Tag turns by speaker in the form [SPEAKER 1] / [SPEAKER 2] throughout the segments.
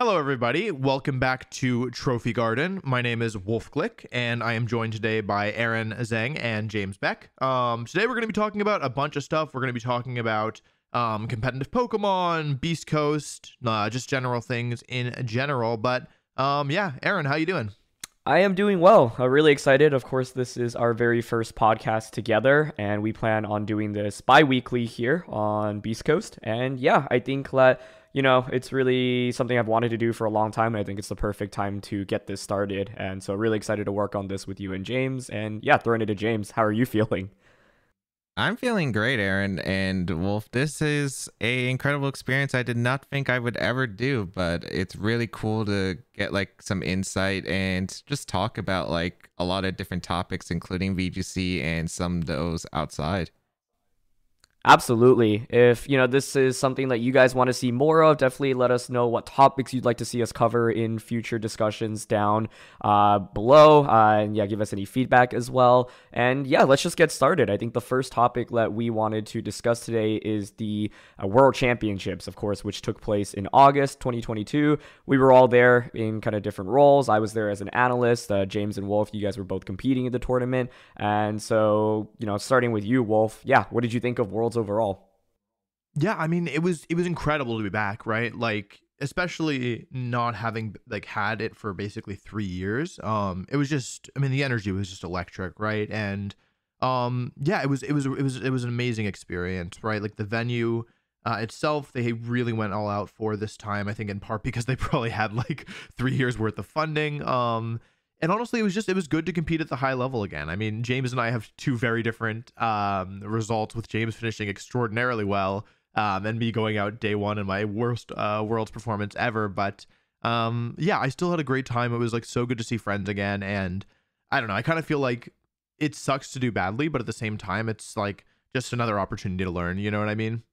[SPEAKER 1] Hello, everybody. Welcome back to Trophy Garden. My name is Wolfe Glicke, and I am joined today by Aaron Zheng and James Baek. Today, we're going to be talking about a bunch of stuff. We're going to be talking about competitive Pokemon, Beastcoast, just general things in general. But yeah, Aaron, how you doing?
[SPEAKER 2] I am doing well. Really excited. Of course, this is our very first podcast together, and we plan on doing this bi-weekly here on Beastcoast. And yeah, I think that, it's really something I've wanted to do for a long time, and I think it's the perfect time to get this started. And so really excited to work on this with you and James. And yeah, throwing it to James. How are you feeling?
[SPEAKER 3] I'm feeling great, Aaron and Wolf. This is a incredible experience I did not think I would ever do, but it's really cool to get some insight and just talk about a lot of different topics, including VGC and some of those outside.
[SPEAKER 2] Absolutely. If, this is something that you guys want to see more of, definitely let us know what topics you'd like to see us cover in future discussions down below. And yeah, give us any feedback as well. And yeah, let's just get started. I think the first topic that we wanted to discuss today is the World Championships, of course, which took place in August 2022. We were all there in kind of different roles. I was there as an analyst. James and Wolf, you guys were both competing in the tournament. And so, starting with you, Wolf, yeah, what did you think of Worlds overall?
[SPEAKER 1] Yeah, I mean, it was incredible to be back, right? Especially not having had it for basically 3 years. It was just, I mean, the energy was just electric, right? And yeah, it was an amazing experience, right? The venue itself, they really went all out for this time. I think in part because they probably had 3 years worth of funding. And honestly, it was good to compete at the high level again. I mean, James and I have two very different results, with James finishing extraordinarily well and me going out day one in my worst Worlds performance ever. But yeah, I still had a great time. It was so good to see friends again. And I don't know, I kind of feel like it sucks to do badly, but at the same time, it's just another opportunity to learn. You know what I mean?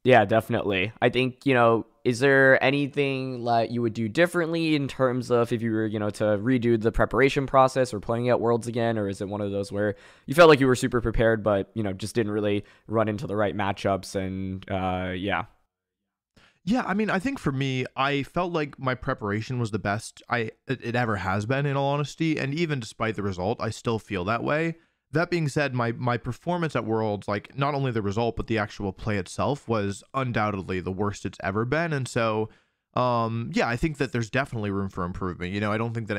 [SPEAKER 2] Yeah, definitely. I think, is there anything that you would do differently in terms of if you were, to redo the preparation process or playing at Worlds again? Or is it one of those where you felt like you were super prepared, but, just didn't really run into the right matchups? And yeah.
[SPEAKER 1] Yeah, I mean, I think for me, I felt like my preparation was the best it ever has been, in all honesty. And even despite the result, I still feel that way. That being said, my performance at Worlds, not only the result, but the actual play itself, was undoubtedly the worst it's ever been. And so, yeah, I think that there's definitely room for improvement. I don't think that,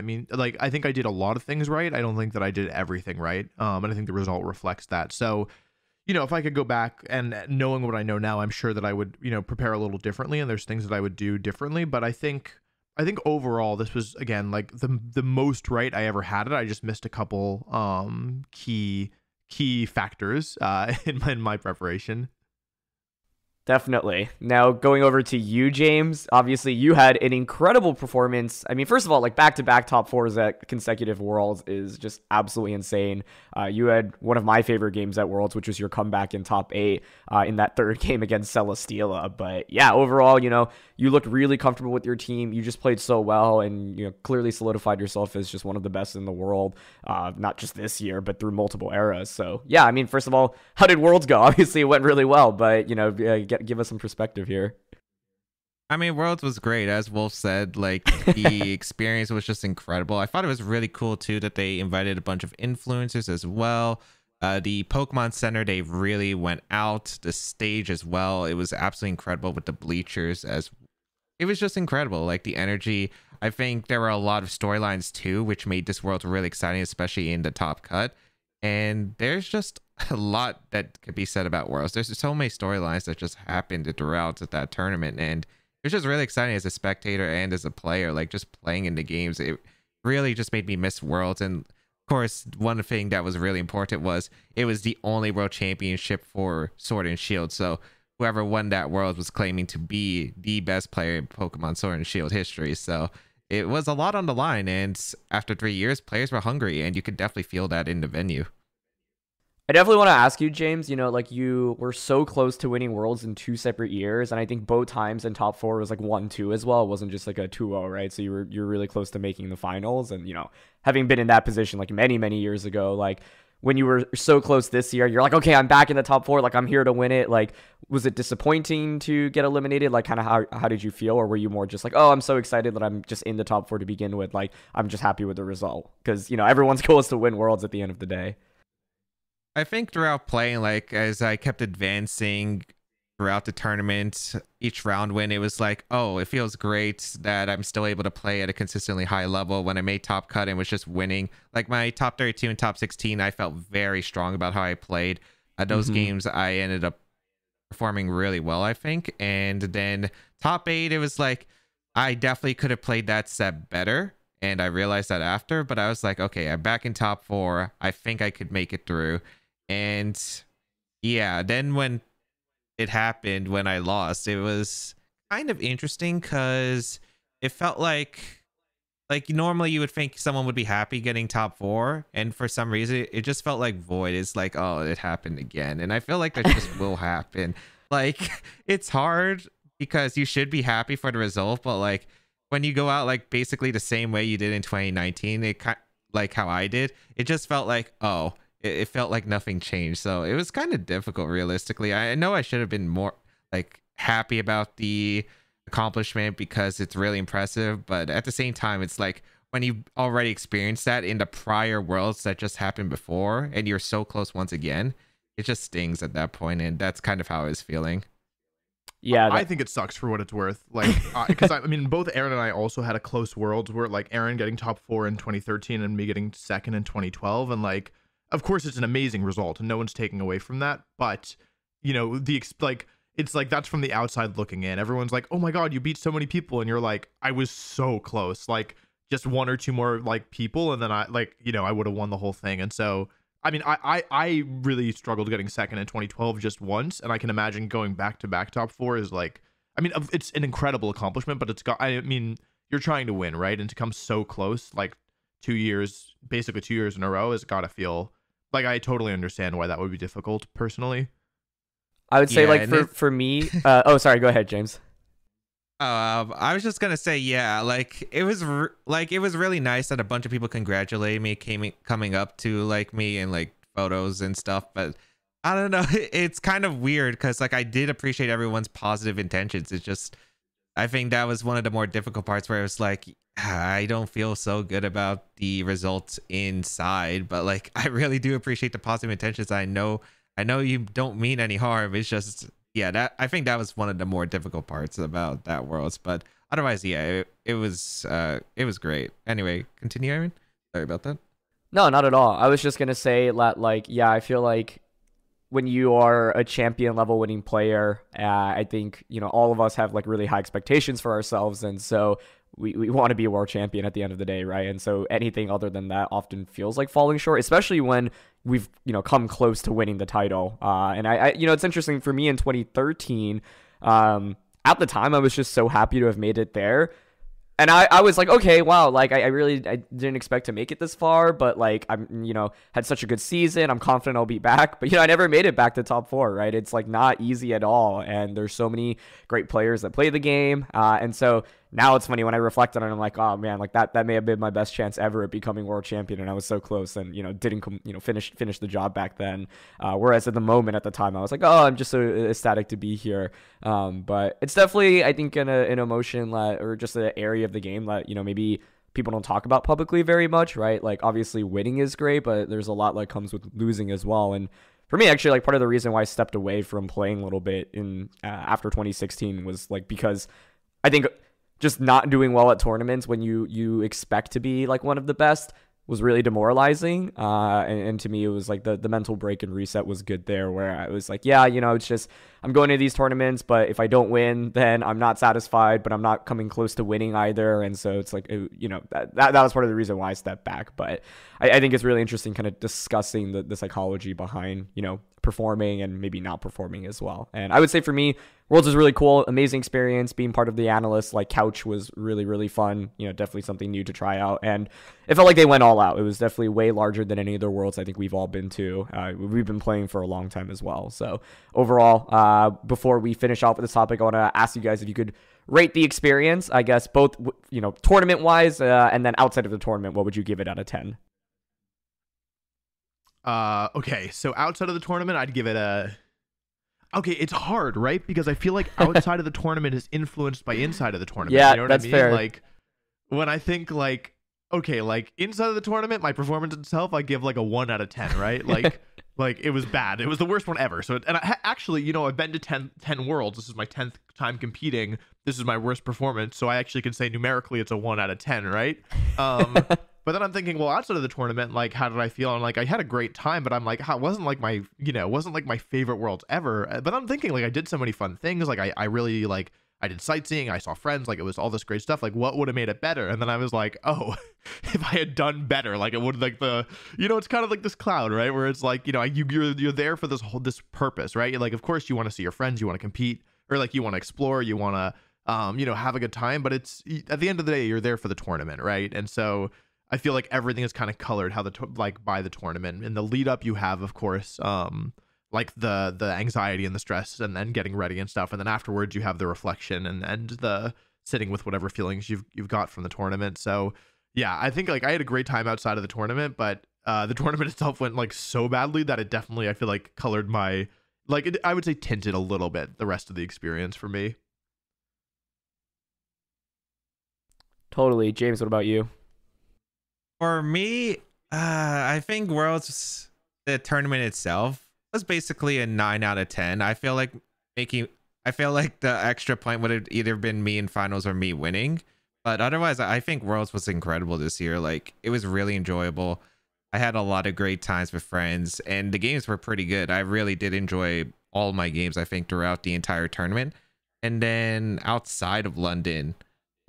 [SPEAKER 1] I think I did a lot of things right. I don't think that I did everything right. And I think the result reflects that. So, if I could go back and knowing what I know now, I'm sure that I would, prepare a little differently, and there's things that I would do differently. But I think overall this was, again, the most right I ever had it. I just missed a couple key factors in my preparation.
[SPEAKER 2] Definitely. Now, going over to you, James, obviously you had an incredible performance. I mean, first of all, back-to-back top fours at consecutive Worlds is just absolutely insane. You had one of my favorite games at Worlds, which was your comeback in top 8 in that third game against Celesteela. But yeah, overall, you looked really comfortable with your team. You just played so well, and clearly solidified yourself as just one of the best in the world, not just this year, but through multiple eras. So yeah, I mean, first of all, how did Worlds go? Obviously, it went really well, but give us some perspective here.
[SPEAKER 3] I mean, Worlds was great. As Wolf said, the experience was just incredible. I thought it was really cool, too, that they invited a bunch of influencers as well. The Pokemon Center, they really went out. The stage as well. It was absolutely incredible with the bleachers. It was just incredible. The energy. I think there were a lot of storylines, too, which made this World really exciting, especially in the top cut. And there's just a lot that could be said about Worlds. There's so many storylines that just happened throughout that tournament, and it's just really exciting as a spectator and as a player. Just playing in the games, it really just made me miss Worlds. And of course, one thing that was really important was it was the only World Championship for Sword and Shield. So whoever won that World was claiming to be the best player in Pokemon Sword and Shield history. So it was a lot on the line, and after 3 years, players were hungry, and you could definitely feel that in the venue.
[SPEAKER 2] I definitely want to ask you, James, you were so close to winning Worlds in 2 separate years, and I think both times in top 4 was 1-2 as well. It wasn't just a 2-0, right? So you're really close to making the finals, and having been in that position many years ago, when you were so close this year, you're like, okay, I'm back in the top 4, like I'm here to win it. Like, was it disappointing to get eliminated? Like, kind of how did you feel? Or were you more just like, oh, I'm so excited that I'm just in the top 4 to begin with, like I'm just happy with the result? Because, you know, everyone's goal is to win Worlds at the end of the day.
[SPEAKER 3] I think throughout playing, like as I kept advancing throughout the tournament, each round win, it was like, oh, it feels great that I'm still able to play at a consistently high level. When I made top cut and was just winning, like my top 32 and top 16, I felt very strong about how I played. Those games, I ended up performing really well, I think. And then top 8, it was like, I definitely could have played that set better. And I realized that after, but I was like, okay, I'm back in top 4. I think I could make it through. And yeah, then when it happened, when I lost, it was kind of interesting because it felt like normally you would think someone would be happy getting top 4, and for some reason it just felt like void. It's like, oh, it happened again. And I feel like that just will happen. Like, it's hard because you should be happy for the result, but like when you go out like basically the same way you did in 2019, it like how I did, it just felt like, oh, it felt like nothing changed. So it was kind of difficult, realistically. I know I should have been more like happy about the accomplishment because it's really impressive, but at the same time, it's like when you already experienced that in the prior worlds that just happened before and you're so close once again, it just stings at that point. And that's kind of how I was feeling.
[SPEAKER 2] Yeah,
[SPEAKER 1] I think it sucks for what it's worth. Like, because I mean, both Aaron and I also had a close Worlds where like Aaron getting top 4 in 2013 and me getting second in 2012, and like, of course, it's an amazing result, and no one's taking away from that. But you know, it's like that's from the outside looking in. Everyone's like, "Oh my God, you beat so many people," and you're like, "I was so close. Like, just 1 or 2 more like people, and then I I would have won the whole thing." And so, I mean, I really struggled getting second in 2012 just once, and I can imagine going back to back top 4 is like, I mean, it's an incredible accomplishment, but I mean, you're trying to win, right? And to come so close, like basically 2 years in a row, has got to feel. Like, I totally understand why that would be difficult, personally.
[SPEAKER 2] I would say, like, for me... oh, sorry, go ahead, James.
[SPEAKER 3] I was just gonna say, yeah, like, it was really nice that a bunch of people congratulated me, coming up to, like, me and, like, photos and stuff, but I don't know, it's kind of weird, because, like, I did appreciate everyone's positive intentions. It's just, I think that was one of the more difficult parts where it was like, I don't feel so good about the results inside, but like I really do appreciate the positive intentions. I know you don't mean any harm. It's just, yeah, I think that was one of the more difficult parts about that Worlds. But otherwise, yeah, it was great. Anyway, continue, Aaron. Sorry about that.
[SPEAKER 2] No, not at all. I was just gonna say that, like, yeah, I feel like when you are a champion level winning player, I think, you know, all of us have like really high expectations for ourselves, and so we want to be a world champion at the end of the day, right? And so anything other than that often feels like falling short, especially when we've, you know, come close to winning the title. And I you know, it's interesting for me in 2013, at the time I was just so happy to have made it there. And I was like, okay, wow, like I didn't expect to make it this far, but like I'm, you know, had such a good season. I'm confident I'll be back, but you know, I never made it back to top 4, right? It's like not easy at all, and there's so many great players that play the game, and so now it's funny when I reflect on it, I'm like, oh man, like that may have been my best chance ever at becoming world champion, and I was so close, and you know, didn't finish the job back then. Whereas at the moment, at the time, I was like, oh, I'm just so ecstatic to be here. But it's definitely, I think, an emotion that, or just an area of the game that, you know, maybe people don't talk about publicly very much, right? Like obviously winning is great, but there's a lot that comes with losing as well. And for me, actually, like part of the reason why I stepped away from playing a little bit in after 2016 was like because I think just not doing well at tournaments when you expect to be like one of the best was really demoralizing. And to me, it was like the mental break and reset was good there, where I was like, yeah, you know, it's just, I'm going to these tournaments, but if I don't win, then I'm not satisfied, but I'm not coming close to winning either. And so it's like, you know, that was part of the reason why I stepped back. But I think it's really interesting kind of discussing the psychology behind, you know, performing and maybe not performing as well. And I would say for me, Worlds was really cool, amazing experience. Being part of the analyst like couch was really, really fun. You know, definitely something new to try out, and it felt like they went all out. It was definitely way larger than any other Worlds I think we've all been to. We've been playing for a long time as well. So overall, before we finish off with this topic, I want to ask you guys if you could rate the experience. I guess both, you know, tournament wise, and then outside of the tournament, what would you give it out of 10?
[SPEAKER 1] Okay, so outside of the tournament, I'd give it a. Okay, it's hard, right? Because I feel like outside of the tournament is influenced by inside of the tournament.
[SPEAKER 2] Yeah,
[SPEAKER 1] You know what
[SPEAKER 2] that's
[SPEAKER 1] I mean?
[SPEAKER 2] fair.
[SPEAKER 1] Like when I think like, okay, like inside of the tournament, my performance itself, I give like a 1 out of 10, right? Like it was bad. It was the worst one ever. So, and actually, you know, I've been to 10 worlds. This is my 10th time competing. This is my worst performance. So I actually can say numerically it's a 1 out of 10, right? But then I'm thinking, well, outside of the tournament, like, how did I feel? And like, I had a great time, but I'm like, it wasn't like my, you know, it wasn't like my favorite worlds ever. But I'm thinking, like, I did so many fun things. Like, I really, like, I did sightseeing. I saw friends. Like, it was all this great stuff. Like, what would have made it better? And then I was like, oh, if I had done better, like, it would, like, you know, it's kind of like this cloud, right? Where it's like, you know, you're there for this purpose, right? Like, of course, you want to see your friends, you want to compete, or like, you want to explore, you want to, you know, have a good time. But it's at the end of the day, you're there for the tournament, right? And so I feel like everything is kind of colored like by the tournament. In the lead up, you have, of course, like the anxiety and the stress, and then getting ready and stuff, and then afterwards you have the reflection and the sitting with whatever feelings you've got from the tournament. So yeah, I think like I had a great time outside of the tournament, but the tournament itself went like so badly that it definitely, I feel like, colored my, like I would say tinted a little bit the rest of the experience for me.
[SPEAKER 2] Totally. James, what about you?
[SPEAKER 3] For me, I think Worlds, the tournament itself was basically a 9 out of 10. I feel like the extra point would have either been me in finals or me winning. But otherwise, I think Worlds was incredible this year. Like, it was really enjoyable. I had a lot of great times with friends, and the games were pretty good. I really did enjoy all my games, I think, throughout the entire tournament. And then outside of London,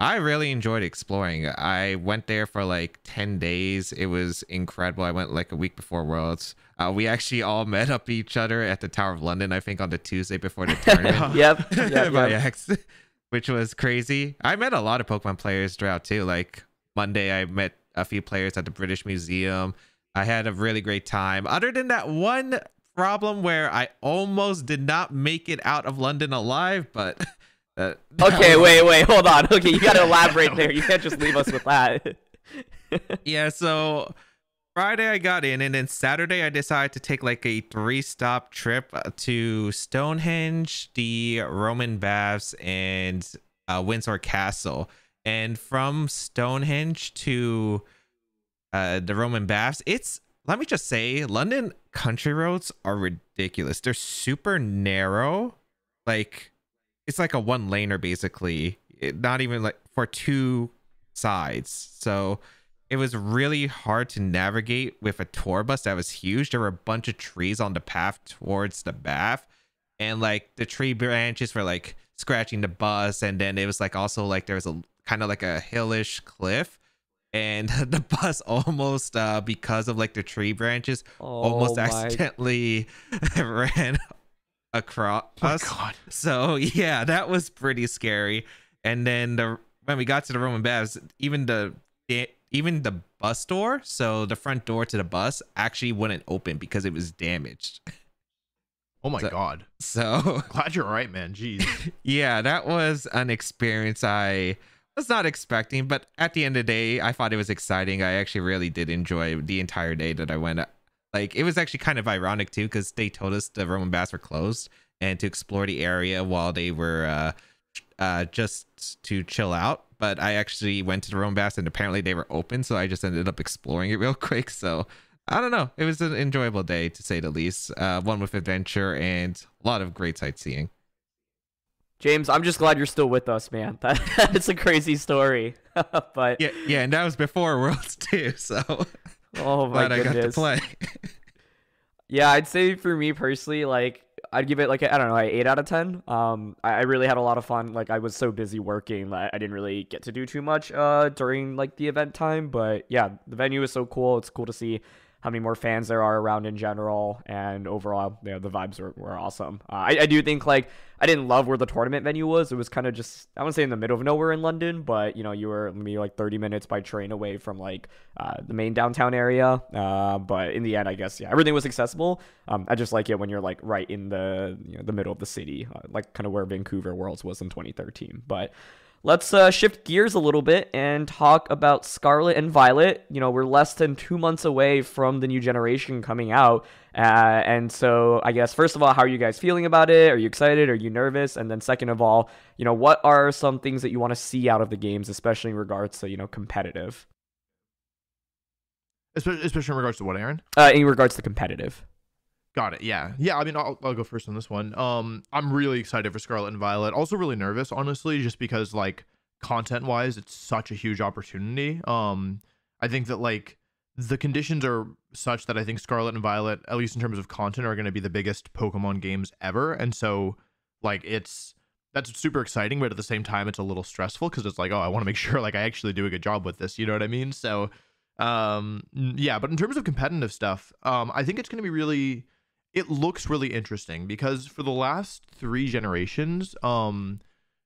[SPEAKER 3] I really enjoyed exploring. I went there for like 10 days. It was incredible. I went like a week before Worlds. We actually all met up each other at the Tower of London, I think on the Tuesday before the tournament.
[SPEAKER 2] Yep.
[SPEAKER 3] By accident, which was crazy. I met a lot of Pokemon players throughout too. Like Monday, I met a few players at the British Museum. I had a really great time. Other than that one problem where I almost did not make it out of London alive, but...
[SPEAKER 2] Okay, wait, hold on. Okay, you gotta elaborate there. You can't just leave us with that.
[SPEAKER 3] Yeah, so Friday I got in, and then Saturday I decided to take like a 3-stop trip to Stonehenge, the Roman Baths, and Windsor Castle. And from Stonehenge to the Roman Baths, let me just say, London country roads are ridiculous. They're super narrow. Like, it's like a one-laner basically, not even like for 2 sides. So it was really hard to navigate with a tour bus that was huge. There were a bunch of trees on the path towards the bath, and like the tree branches were like scratching the bus. And then it was like also like there was a kind of like a hillish cliff, and the bus almost because of like the tree branches almost accidentally ran across.
[SPEAKER 1] Oh God.
[SPEAKER 3] So yeah, that was pretty scary. And then when we got to the Roman Baths, even the bus door, so the front door to the bus, actually wouldn't open because it was damaged.
[SPEAKER 1] Oh my God.
[SPEAKER 3] So
[SPEAKER 1] glad you're all right, man. Jeez.
[SPEAKER 3] Yeah, that was an experience I was not expecting, but at the end of the day, I thought it was exciting. I actually really did enjoy the entire day that I went. Like, it was actually kind of ironic too, because they told us the Roman Baths were closed and to explore the area while they were just to chill out. But I actually went to the Roman Baths and apparently they were open, so I just ended up exploring it real quick. So I don't know. It was an enjoyable day, to say the least. One with adventure and a lot of great sightseeing.
[SPEAKER 2] James, I'm just glad you're still with us, man. That's a crazy story. But
[SPEAKER 3] yeah, and that was before Worlds too. So
[SPEAKER 2] oh my
[SPEAKER 3] glad
[SPEAKER 2] goodness.
[SPEAKER 3] I got to play.
[SPEAKER 2] Yeah, I'd say for me personally, like, I'd give it like I don't know, like 8 out of 10. I really had a lot of fun. Like, I was so busy working that I didn't really get to do too much during like the event time. But yeah, the venue is so cool. It's cool to see how many more fans there are around in general, and overall, you know, the vibes were awesome. I do think, like, I didn't love where the tournament venue was. It was kind of just, I wouldn't say in the middle of nowhere in London, but, you know, you were maybe like 30 minutes by train away from like the main downtown area. But in the end, I guess, yeah, everything was accessible. I just like it when you're like right in the, you know, the middle of the city, like kind of where Vancouver Worlds was in 2013. But let's shift gears a little bit and talk about Scarlet and Violet. You know, we're less than 2 months away from the new generation coming out. And so I guess, first of all, how are you guys feeling about it? Are you excited? Are you nervous? And then second of all, you know, what are some things that you want to see out of the games, especially in regards to, you know, competitive?
[SPEAKER 1] Especially in regards to what, Aaron?
[SPEAKER 2] In regards to competitive.
[SPEAKER 1] Got it. Yeah. I mean, I'll go first on this one. I'm really excited for Scarlet and Violet. Also really nervous, honestly, just because like content wise, it's such a huge opportunity. I think that like the conditions are such that I think Scarlet and Violet, at least in terms of content, are going to be the biggest Pokemon games ever. And so like that's super exciting, but at the same time, it's a little stressful because it's like, oh, I want to make sure like I actually do a good job with this. You know what I mean? So yeah, but in terms of competitive stuff, I think it's going to be really, it looks really interesting because for the last 3 generations,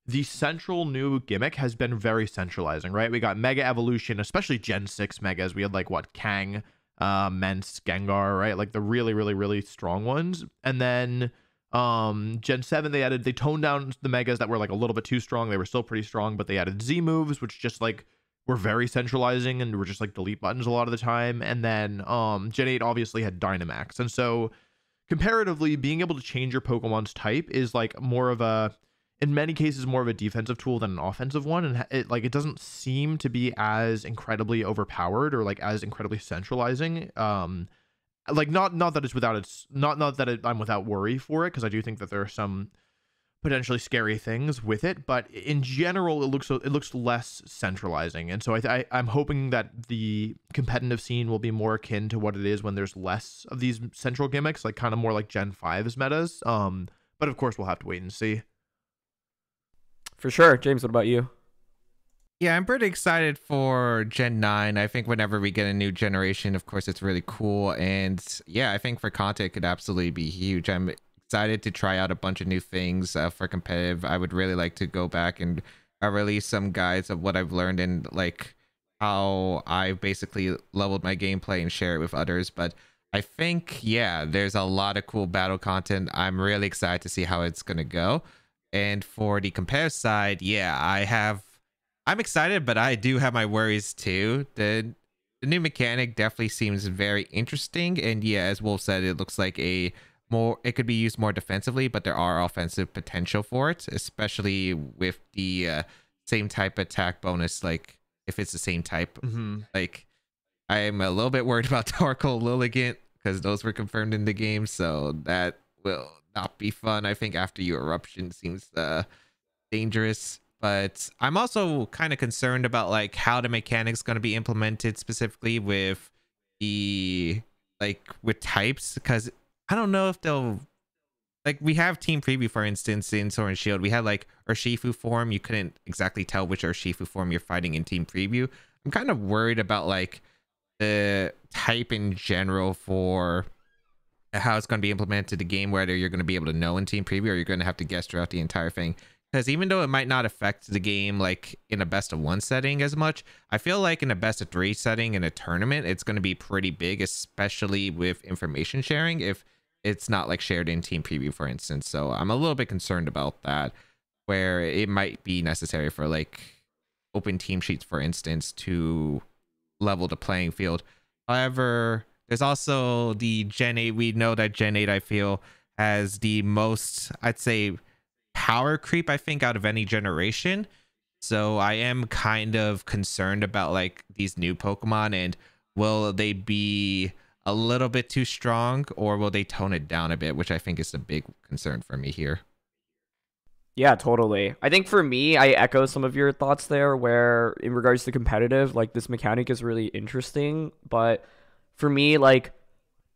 [SPEAKER 1] the central new gimmick has been very centralizing, right? We got Mega Evolution, especially Gen 6 Megas. We had like what, Kang, Mence, Gengar, right? Like the really, really, really strong ones. And then Gen 7, they toned down the Megas that were like a little bit too strong. They were still pretty strong, but they added Z moves, which just like were very centralizing and were just like delete buttons a lot of the time. And then Gen 8 obviously had Dynamax. And so comparatively, being able to change your Pokemon's type is like more of a, in many cases, more of a defensive tool than an offensive one. And it doesn't seem to be as incredibly overpowered or like as incredibly centralizing. Like not that it's without its, not that I'm without worry for it, because I do think that there are some potentially scary things with it, but in general, it looks less centralizing. And so I'm hoping that the competitive scene will be more akin to what it is when there's less of these central gimmicks, like kind of more like Gen 5's metas. But of course, we'll have to wait and see.
[SPEAKER 2] For sure. James, what about you?
[SPEAKER 3] Yeah, I'm pretty excited for Gen 9. I think whenever we get a new generation, of course, it's really cool. And yeah, I think for content, it could absolutely be huge. I'm excited to try out a bunch of new things for competitive. I would really like to go back and release some guides of what I've learned and like how I basically leveled my gameplay and share it with others. But I think, yeah, there's a lot of cool battle content. I'm really excited to see how it's going to go. And for the competitive side, yeah, I'm excited, but I do have my worries too. The new mechanic definitely seems very interesting. And yeah, as Wolf said, it looks like it could be used more defensively, but there are offensive potential for it, especially with the same type attack bonus. Like if it's the same type, like I'm a little bit worried about Torkoal, Lilligant, because those were confirmed in the game, so that will not be fun. I think after your eruption seems dangerous, but I'm also kind of concerned about like how the mechanics going to be implemented specifically with with types, because I don't know if they'll, like, we have team preview, for instance, in Sword and Shield. We had like Urshifu form. You couldn't exactly tell which Urshifu form you're fighting in team preview. I'm kind of worried about like the type in general for how it's going to be implemented the game, whether you're going to be able to know in team preview or you're going to have to guess throughout the entire thing. Because even though it might not affect the game like in a best of 1 setting as much, I feel like in a best of 3 setting in a tournament, it's going to be pretty big, especially with information sharing if it's not like shared in team preview, for instance. So I'm a little bit concerned about that, where it might be necessary for like open team sheets, for instance, to level the playing field. However, there's also the Gen 8. We know that Gen 8, I feel, has the most, I'd say, power creep, I think, out of any generation. So I am kind of concerned about like these new Pokemon, and will they be a little bit too strong or will they tone it down a bit, which I think is the big concern for me here.
[SPEAKER 2] Yeah, totally. I think for me, I echo some of your thoughts there, where in regards to competitive, like this mechanic is really interesting, but for me, like,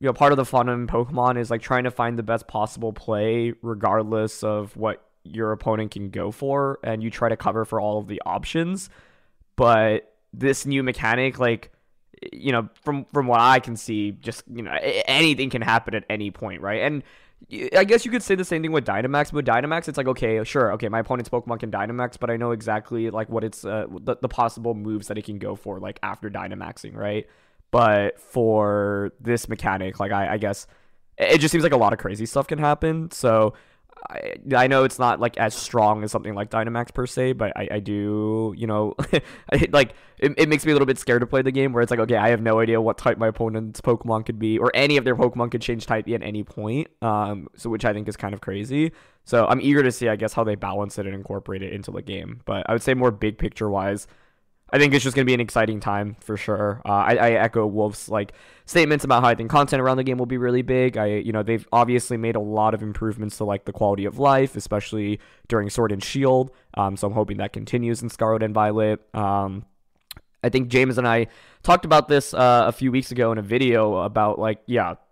[SPEAKER 2] you know, part of the fun in Pokemon is like trying to find the best possible play regardless of what your opponent can go for, and you try to cover for all of the options. But this new mechanic, like, you know, from what I can see, just, you know, anything can happen at any point, right? And I guess you could say the same thing with Dynamax. But with Dynamax, it's like, okay, sure, okay, my opponent's Pokemon can Dynamax, but I know exactly like what it's the possible moves that it can go for like after Dynamaxing, right? But for this mechanic, like I guess it just seems like a lot of crazy stuff can happen. So I know it's not like as strong as something like Dynamax per se, but I do, you know, it makes me a little bit scared to play the game where it's like, okay, I have no idea what type my opponent's Pokemon could be, or any of their Pokemon could change type at any point. So which I think is kind of crazy. So I'm eager to see, I guess, how they balance it and incorporate it into the game. But I would say more big picture wise, I think it's just going to be an exciting time for sure. I echo Wolf's like statements about how I think content around the game will be really big. They've obviously made a lot of improvements to like the quality of life, especially during Sword and Shield. So I'm hoping that continues in Scarlet and Violet. I think James and I talked about this a few weeks ago in a video about like,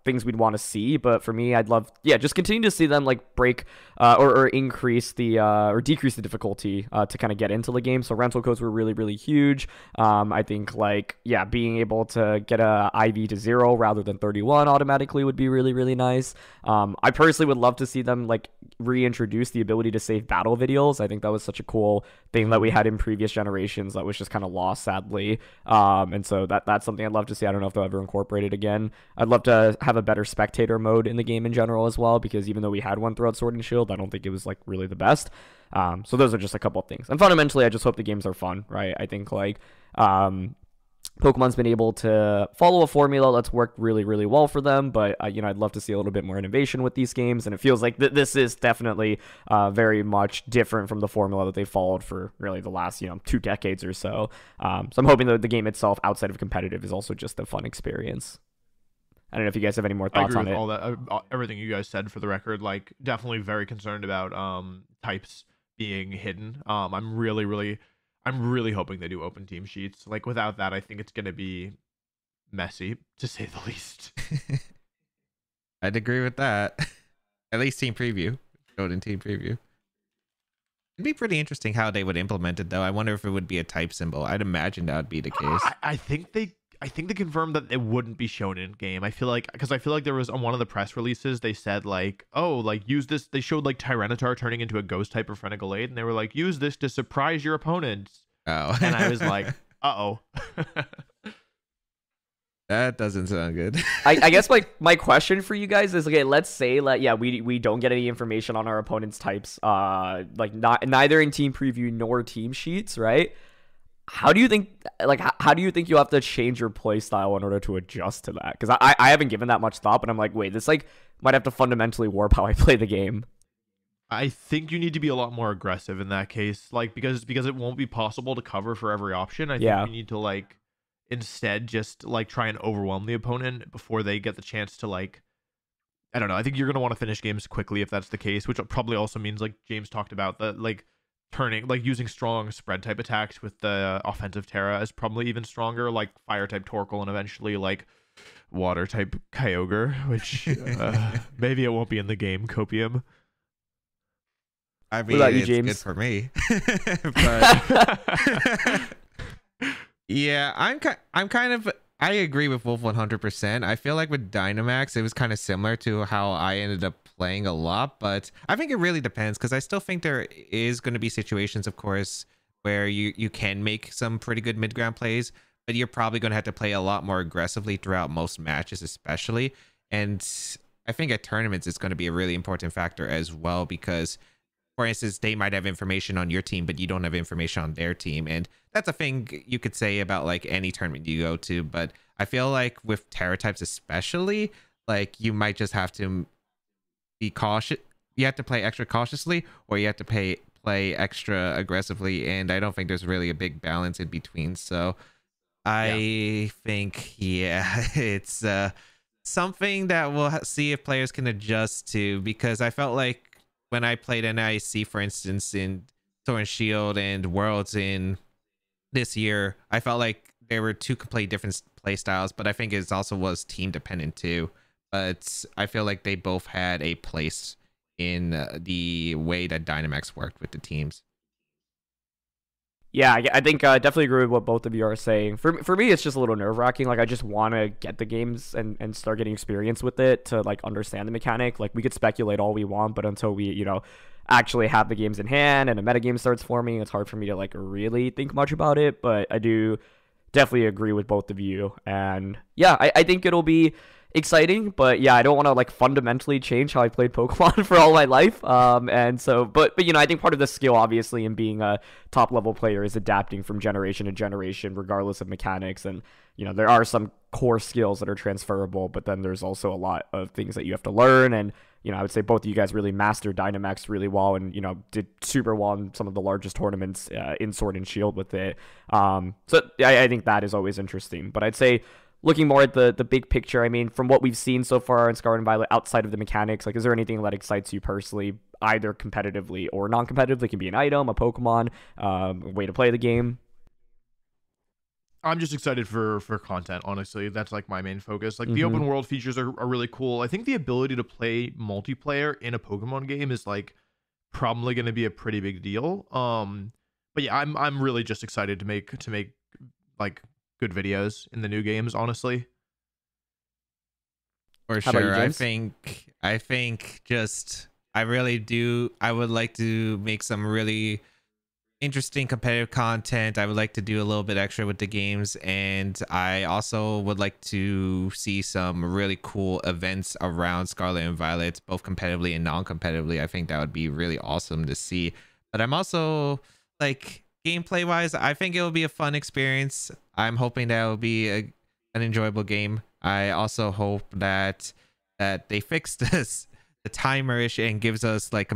[SPEAKER 2] things we'd want to see. But for me, I'd love, just continue to see them like break or increase the or decrease the difficulty to kind of get into the game. So rental codes were really, really huge. I think like, being able to get a IV to 0 rather than 31 automatically would be really, really nice. I personally would love to see them like reintroduce the ability to save battle videos. I think that was such a cool thing that we had in previous generations that was just kind of lost, sadly. And so that's something I'd love to see. I don't know if they'll ever incorporate it again. I'd love to have a better spectator mode in the game in general as well, because even though we had one throughout Sword and Shield, I don't think it was like really the best. So those are just a couple of things. And fundamentally, I just hope the games are fun, right? I think like Pokemon's been able to follow a formula that's worked really, really well for them, but I'd love to see a little bit more innovation with these games, and it feels like this is definitely very much different from the formula that they followed for really the last 2 decades or so. So I'm hoping that the game itself, outside of competitive, is also just a fun experience. I don't know if you guys have any more thoughts on it.
[SPEAKER 1] All that, everything you guys said, for the record. Like, definitely very concerned about types being hidden. I'm really hoping they do open team sheets. Like, without that, I think it's gonna be messy, to say the least.
[SPEAKER 3] I'd agree with that. At least team preview, Golden team preview. It'd be pretty interesting how they would implement it, though. I wonder if it would be a type symbol. I'd imagine that would be the case.
[SPEAKER 1] I think they confirmed that it wouldn't be shown in game. I feel like there was on one of the press releases, they said like, oh, like use this. They showed like Tyranitar turning into a ghost type of Renegade, and they were like, use this to surprise your opponents. Oh, and I was like, uh-oh.
[SPEAKER 3] That doesn't sound good.
[SPEAKER 2] I guess my question for you guys is, okay, let's say that we don't get any information on our opponent's types, neither in team preview nor team sheets, right? How do you think you have to change your play style in order to adjust to that? Because I haven't given that much thought, but I'm like, wait, this like might have to fundamentally warp how I play the game.
[SPEAKER 1] I think you need to be a lot more aggressive in that case, like because it won't be possible to cover for every option. I think you need to like instead just like try and overwhelm the opponent before they get the chance to like, I don't know. I think you're gonna want to finish games quickly if that's the case, which probably also means, like James talked about, that like turning, like using strong spread type attacks with the offensive Terra is probably even stronger, like fire type Torkoal and eventually like water type Kyogre, which maybe it won't be in the game, Copium.
[SPEAKER 3] I mean,
[SPEAKER 2] what about you,
[SPEAKER 3] it's
[SPEAKER 2] James?
[SPEAKER 3] good for me. But yeah, I'm kind of, I agree with Wolf 100%. I feel like with Dynamax, it was kind of similar to how I ended up playing a lot, but I think it really depends, because I still think there is going to be situations, of course, where you can make some pretty good mid-ground plays, but you're probably going to have to play a lot more aggressively throughout most matches, especially. And I think at tournaments, it's going to be a really important factor as well, because, for instance, they might have information on your team, but you don't have information on their team. And that's a thing you could say about like any tournament you go to. But I feel like with Terra types especially, like you might just have to be cautious. You have to play extra cautiously, or you have to play extra aggressively. And I don't think there's really a big balance in between. So I think, it's something that we'll see if players can adjust to, because I felt like when I played NIC, for instance, in Sword and Shield and Worlds in this year, I felt like there were two completely different play styles, but I think it also was team dependent too. But I feel like they both had a place in the way that Dynamax worked with the teams.
[SPEAKER 2] Yeah, I think I definitely agree with what both of you are saying. For me, it's just a little nerve-wracking. Like, I just want to get the games and start getting experience with it to, like, understand the mechanic. Like, we could speculate all we want, but until we, actually have the games in hand and a metagame starts forming, it's hard for me to, like, really think much about it. But I do definitely agree with both of you. And, yeah, I think it'll be exciting, but yeah, I don't want to like fundamentally change how I played Pokemon for all my life. And so, but you know, I think part of the skill, obviously, in being a top level player is adapting from generation to generation, regardless of mechanics. And you know, there are some core skills that are transferable, but then there's also a lot of things that you have to learn. And you know, I would say both of you guys really mastered Dynamax really well, and you know, did super well in some of the largest tournaments in Sword and Shield with it. So I think that is always interesting. But I'd say, looking more at the big picture, I mean, from what we've seen so far in Scarlet and Violet, outside of the mechanics, like, is there anything that excites you personally, either competitively or non-competitively? It can be an item, a Pokemon, a way to play the game.
[SPEAKER 1] I'm just excited for content, honestly. That's like my main focus. Like the open world features are really cool. I think the ability to play multiplayer in a Pokemon game is like probably going to be a pretty big deal. But yeah, I'm really just excited to make like good videos in the new games, honestly.
[SPEAKER 3] For
[SPEAKER 2] How about you,
[SPEAKER 3] sure.
[SPEAKER 2] James?
[SPEAKER 3] I think just I really do. I would like to make some really interesting competitive content. I would like to do a little bit extra with the games, and I also would like to see some really cool events around Scarlet and Violet, both competitively and non-competitively. I think that would be really awesome to see. But I'm also like, gameplay wise, I think it will be a fun experience. I'm hoping that it will be an enjoyable game. I also hope that they fix this the timer issue and gives us like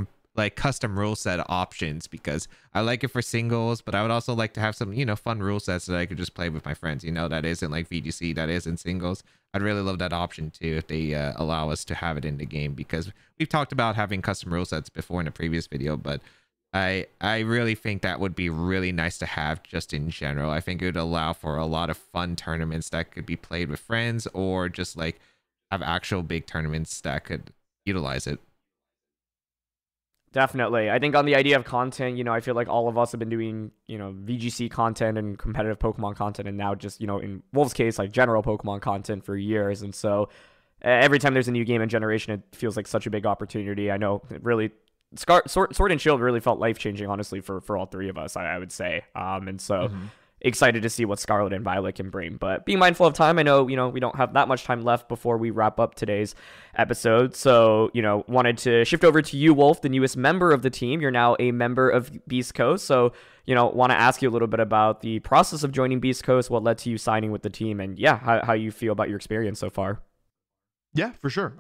[SPEAKER 3] custom rule set options, because I like it for singles, but I would also like to have some, you know, fun rule sets that I could just play with my friends, you know, that isn't like VGC, that isn't singles. I'd really love that option too if they allow us to have it in the game, because we've talked about having custom rule sets before in a previous video, but I really think that would be really nice to have just in general. I think it would allow for a lot of fun tournaments that could be played with friends, or just like have actual big tournaments that could utilize it.
[SPEAKER 2] Definitely. I think on the idea of content, you know, I feel like all of us have been doing, you know, VGC content and competitive Pokemon content, and now just, you know, in Wolf's case, like general Pokemon content for years. And so every time there's a new game in generation, it feels like such a big opportunity. I know it really, Sword and Shield really felt life-changing, honestly, for all three of us, I would say. And so excited to see what Scarlet and Violet can bring. But being mindful of time, I know, you know, we don't have that much time left before we wrap up today's episode. So, you know, wanted to shift over to you, Wolf, the newest member of the team. You're now a member of Beastcoast. So, you know, want to ask you a little bit about the process of joining Beastcoast, what led to you signing with the team, and yeah, how you feel about your experience so far.
[SPEAKER 1] Yeah, for sure.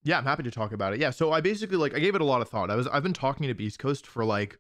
[SPEAKER 1] Yeah, I'm happy to talk about it. Yeah, so I basically, like, I gave it a lot of thought. I've been talking to Beastcoast for like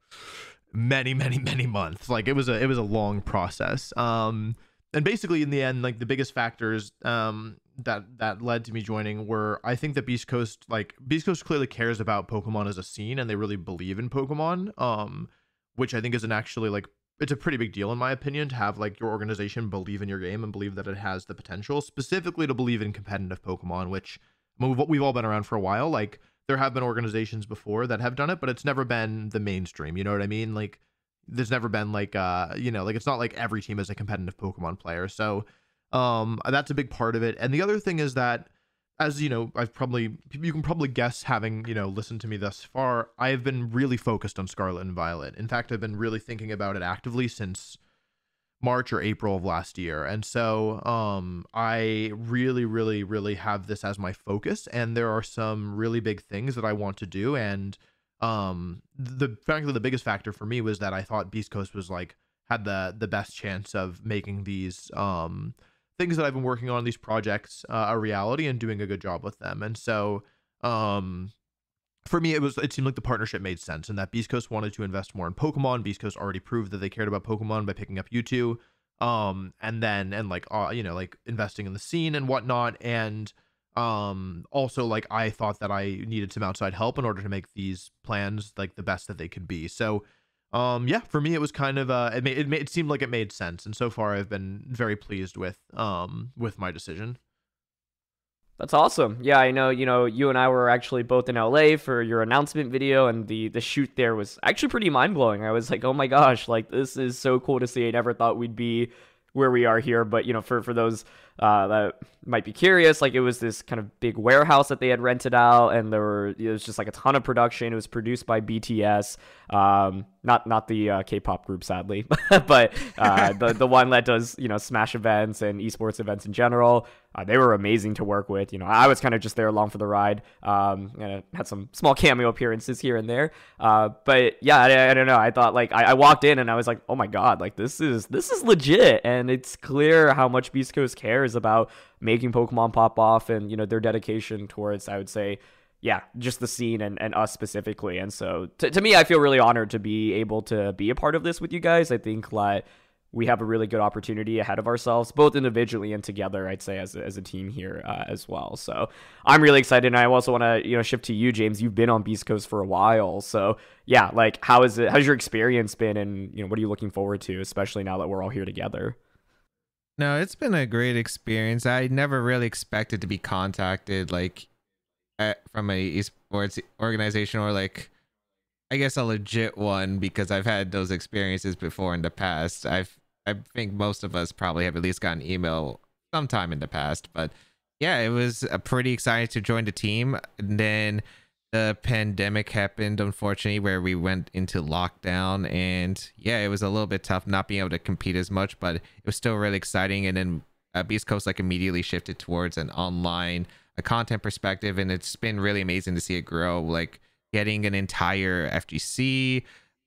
[SPEAKER 1] many months. Like, it was a long process. And basically in the end, like, the biggest factors that led to me joining were, I think that Beastcoast clearly cares about Pokemon as a scene, and they really believe in Pokemon, which I think is it's a pretty big deal in my opinion, to have like your organization believe in your game and believe that it has the potential, specifically to believe in competitive Pokemon, which, I mean, we've all been around for a while. Like, there have been organizations before that have done it, but it's never been the mainstream. You know what I mean? Like, there's never been like, you know, like, it's not like every team is a competitive Pokemon player. So, that's a big part of it. And the other thing is that, as you know, you can probably guess, having, you know, listened to me thus far, I have been really focused on Scarlet and Violet. In fact, I've been really thinking about it actively since March or April of last year. And so I really have this as my focus, and there are some really big things that I want to do. And frankly, the biggest factor for me was that I thought Beastcoast was like, had the best chance of making these things that I've been working on, these projects, a reality, and doing a good job with them. And so for me, it seemed like the partnership made sense, and that Beastcoast wanted to invest more in Pokemon. Beastcoast already proved that they cared about Pokemon by picking up you and like, you know, like, investing in the scene and whatnot. And also, like, I thought that I needed some outside help in order to make these plans like the best that they could be. So yeah, for me, it was kind of it seemed like it made sense, and so far I've been very pleased with my decision.
[SPEAKER 2] That's awesome. Yeah, I know, you know, you and I were actually both in LA for your announcement video, and the shoot there was actually pretty mind-blowing. I was like, oh my gosh, like, this is so cool to see. I never thought we'd be where we are here. But, you know, for those that might be curious, like it was this kind of big warehouse that they had rented out, and it was just like a ton of production. It was produced by BTS, not the K-pop group, sadly, but the one that does, you know, Smash events and esports events in general. They were amazing to work with. You know, I was kind of just there along for the ride. And I had some small cameo appearances here and there. But yeah, I don't know. I thought, like, I walked in and I was like, oh my god, like this is legit, and it's clear how much Beastcoast cares about making Pokemon pop off, and, you know, their dedication towards, I would say, yeah, just the scene and us specifically. And so to me, I feel really honored to be able to be a part of this with you guys. I think that we have a really good opportunity ahead of ourselves, both individually and together, I'd say, as a team here as well. So I'm really excited. And I also want to, you know, shift to you, James. You've been on Beastcoast for a while. So yeah, like, how's your experience been? And, you know, what are you looking forward to, especially now that we're all here together?
[SPEAKER 3] No, it's been a great experience. I never really expected to be contacted like from a esports organization, or like, I guess, a legit one, because I've had those experiences before in the past. I think most of us probably have at least gotten email sometime in the past, but yeah, it was pretty exciting to join the team. And then the pandemic happened, unfortunately, where we went into lockdown, and yeah, it was a little bit tough not being able to compete as much, but it was still really exciting. And then Beast Coast like immediately shifted towards an online content perspective, and it's been really amazing to see it grow, like getting an entire FGC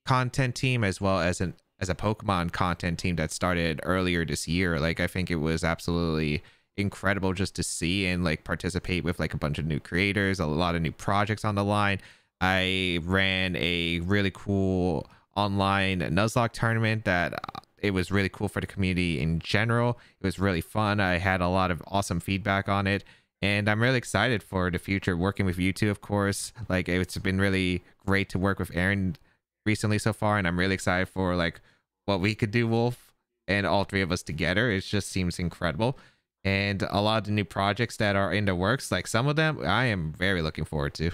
[SPEAKER 3] content team as well as a Pokemon content team that started earlier this year. Like, I think it was absolutely incredible just to see and like participate with like a bunch of new creators, a lot of new projects on the line. I ran a really cool online Nuzlocke tournament that it was really cool for the community in general. It was really fun. I had a lot of awesome feedback on it, and I'm really excited for the future, working with you two, of course. Like, it's been really great to work with Aaron recently so far, and I'm really excited for like what we could do, Wolf, and all three of us together. It just seems incredible. And a lot of the new projects that are in the works, like some of them, I am very looking forward to.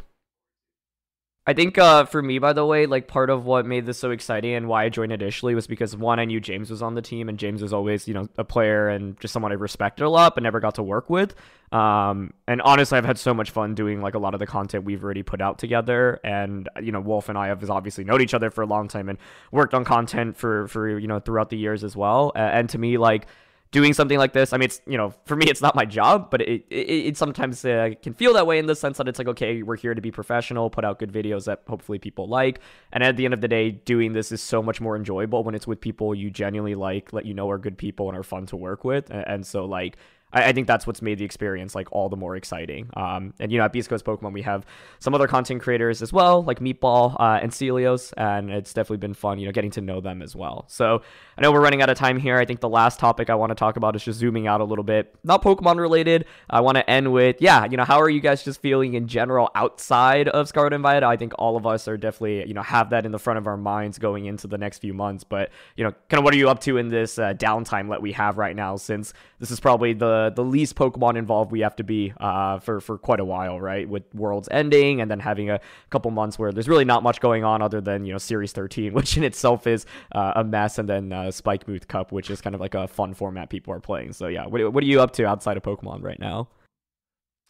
[SPEAKER 2] I think for me, by the way, like part of what made this so exciting and why I joined initially was because, one, I knew James was on the team, and James was always, you know, a player and just someone I respected a lot but never got to work with. And honestly, I've had so much fun doing like a lot of the content we've already put out together. And, you know, Wolf and I have obviously known each other for a long time and worked on content for you know, throughout the years as well. And to me, like, doing something like this, I mean, it's, you know, for me, it's not my job, but it sometimes can feel that way, in the sense that it's like, okay, we're here to be professional, put out good videos that hopefully people like. And at the end of the day, doing this is so much more enjoyable when it's with people you genuinely like, let you know are good people and are fun to work with. And so, like, I think that's what's made the experience like all the more exciting. And, you know, at Beast Coast Pokemon, we have some other content creators as well, like Meatball and Celios, and it's definitely been fun, you know, getting to know them as well. So I know we're running out of time here. I think the last topic I want to talk about is just zooming out a little bit, not Pokemon related. I want to end with, yeah, you know, how are you guys just feeling in general outside of Scarlet and Violet? I think all of us are definitely, you know, have that in the front of our minds going into the next few months. But, you know, kind of what are you up to in this downtime that we have right now, since this is probably the least Pokemon involved we have to be for quite a while, right? With Worlds ending and then having a couple months where there's really not much going on other than, you know, Series 13, which in itself is a mess, and then Spike Booth Cup, which is kind of like a fun format people are playing. So yeah, what are you up to outside of Pokemon right now?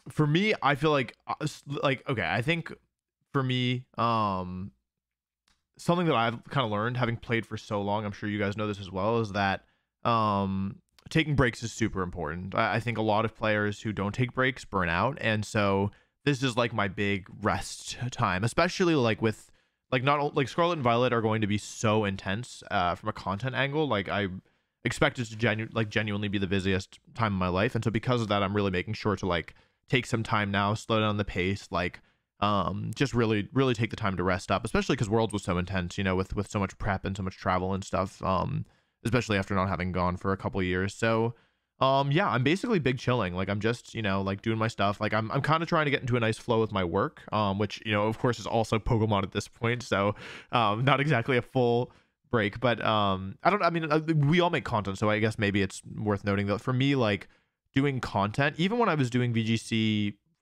[SPEAKER 1] For me, I feel like okay, I think for me, something that I've kind of learned having played for so long, I'm sure you guys know this as well, is that taking breaks is super important. I think a lot of players who don't take breaks burn out, and so this is like my big rest time, especially like with like not like Scarlet and Violet are going to be so intense from a content angle. Like, I expect it to genuinely be the busiest time of my life, and so because of that, I'm really making sure to like take some time now, slow down the pace, like just really take the time to rest up, especially because Worlds was so intense, you know, with so much prep and so much travel and stuff, especially after not having gone for a couple of years. So yeah, I'm basically big chilling. Like, I'm just, you know, like doing my stuff. Like, I'm kind of trying to get into a nice flow with my work, which, you know, of course is also Pokemon at this point, so not exactly a full break, but I mean, we all make content, so I guess maybe it's worth noting that for me, like, doing content, even when I was doing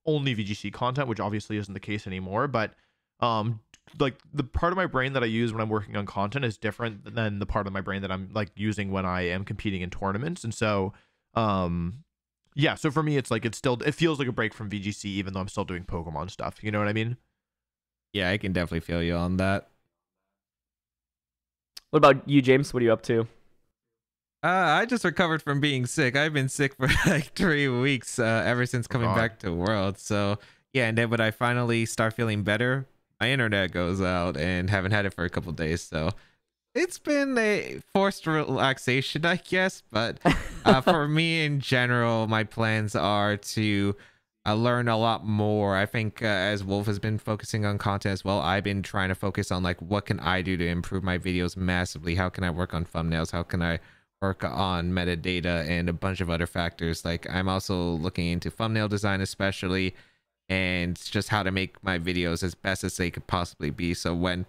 [SPEAKER 1] only VGC content, which obviously isn't the case anymore, but like, the part of my brain that I use when I'm working on content is different than the part of my brain that I'm like using when I am competing in tournaments. And so Yeah, so for me, it's like it feels like a break from VGC, even though I'm still doing Pokemon stuff. You know what I mean?
[SPEAKER 3] Yeah, I can definitely feel you on that.
[SPEAKER 2] What about you, James? What are you up to?
[SPEAKER 3] I just recovered from being sick. I've been sick for like 3 weeks ever since coming back to World. So yeah, and then when I finally start feeling better, my internet goes out and haven't had it for a couple days. So it's been a forced relaxation, I guess. But for me in general, my plans are to learn a lot more. I think as Wolf has been focusing on content as well, I've been trying to focus on like what can I do to improve my videos massively? How can I work on thumbnails? How can I work on metadata and a bunch of other factors? Like I'm also looking into thumbnail design especially, and just how to make my videos as best as they could possibly be. So when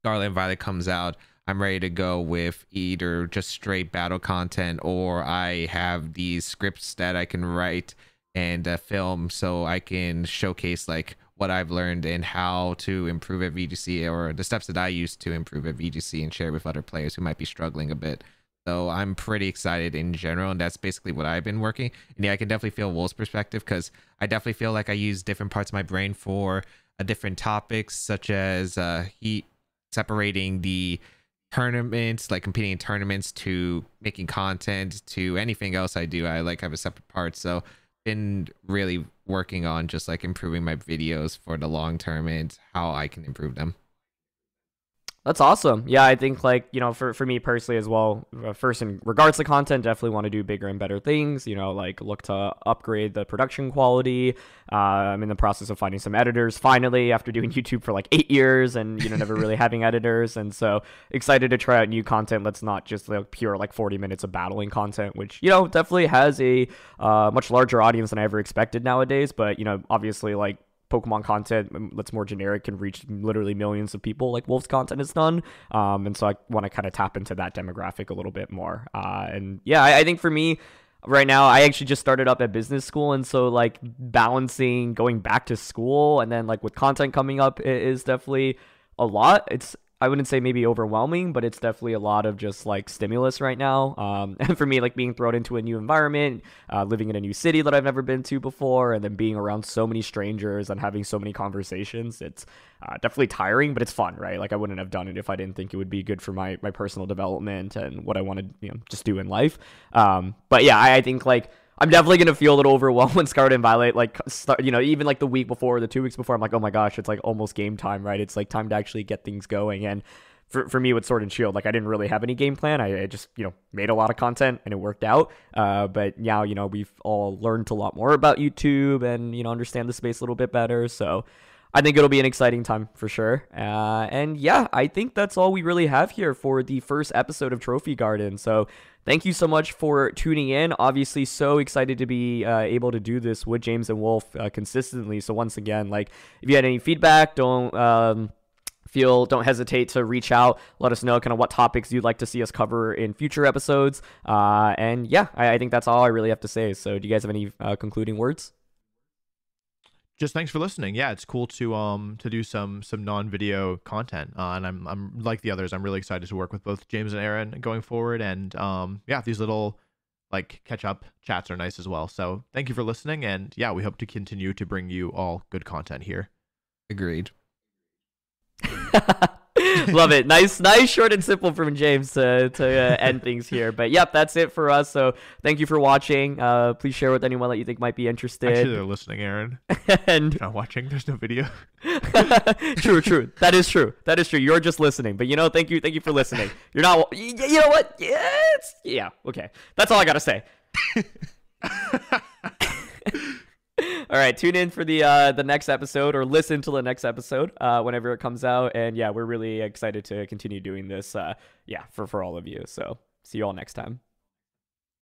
[SPEAKER 3] Scarlet and Violet comes out, I'm ready to go with either just straight battle content, or I have these scripts that I can write and film so I can showcase like what I've learned and how to improve at VGC, or the steps that I use to improve at VGC, and share with other players who might be struggling a bit. So I'm pretty excited in general, and that's basically what I've been working. And yeah, I can definitely feel Wolf's perspective, because I definitely feel like I use different parts of my brain for different topics, such as he separating the tournaments, like competing in tournaments, to making content, to anything else I do. I like have a separate part. So been really working on just like improving my videos for the long term and how I can improve them.
[SPEAKER 2] That's awesome. Yeah, I think like, you know, for me personally as well, first in regards to content, definitely want to do bigger and better things, you know, like look to upgrade the production quality. I'm in the process of finding some editors finally, after doing YouTube for like 8 years and, you know, never really having editors. And so excited to try out new content that's not just like pure like 40 minutes of battling content, which, you know, definitely has a much larger audience than I ever expected nowadays. But, you know, obviously like Pokemon content that's more generic can reach literally millions of people like Wolf's content has done. And so I want to kind of tap into that demographic a little bit more. And yeah, I think for me right now, I actually just started up at business school. And so like balancing going back to school and then like with content coming up is definitely a lot. I wouldn't say maybe overwhelming, but it's definitely a lot of just like stimulus right now. And for me, like being thrown into a new environment, living in a new city that I've never been to before, and then being around so many strangers and having so many conversations, it's definitely tiring, but it's fun, right? Like I wouldn't have done it if I didn't think it would be good for my personal development and what I want to, you know, just do in life. But yeah, I think like I'm definitely going to feel a little overwhelmed when Scarlet and Violet, like, start, you know, even like the week before, the 2 weeks before, I'm like, oh my gosh, it's like almost game time, right? It's like time to actually get things going. And for me with Sword and Shield, like I didn't really have any game plan. I just, you know, made a lot of content and it worked out. But now, you know, we've all learned a lot more about YouTube and, you know, understand the space a little bit better. So I think it'll be an exciting time for sure. And yeah, I think that's all we really have here for the first episode of Trophy Garden. So thank you so much for tuning in. Obviously, so excited to be able to do this with James and Wolf consistently. So once again, like if you had any feedback, don't hesitate to reach out. Let us know kind of what topics you'd like to see us cover in future episodes. And yeah, I think that's all I really have to say. So do you guys have any concluding words?
[SPEAKER 1] Just thanks for listening. Yeah, it's cool to do some non-video content, and I'm like the others, I'm really excited to work with both James and Aaron going forward. And yeah, these little like catch up chats are nice as well. So thank you for listening, and yeah, we hope to continue to bring you all good content here.
[SPEAKER 3] Agreed.
[SPEAKER 2] Love it. Nice, short and simple from James to end things here. But yep, that's it for us. So thank you for watching. Please share with anyone that you think might be interested.
[SPEAKER 1] Actually, they're listening, Aaron.
[SPEAKER 2] And
[SPEAKER 1] they're not watching. There's no video.
[SPEAKER 2] True. That is true. You're just listening. But you know, thank you for listening. You're not. You know what? Yeah. Okay. That's all I gotta say. All right, tune in for the next episode, or listen to the next episode whenever it comes out. And yeah, we're really excited to continue doing this. For all of you. So see you all next time.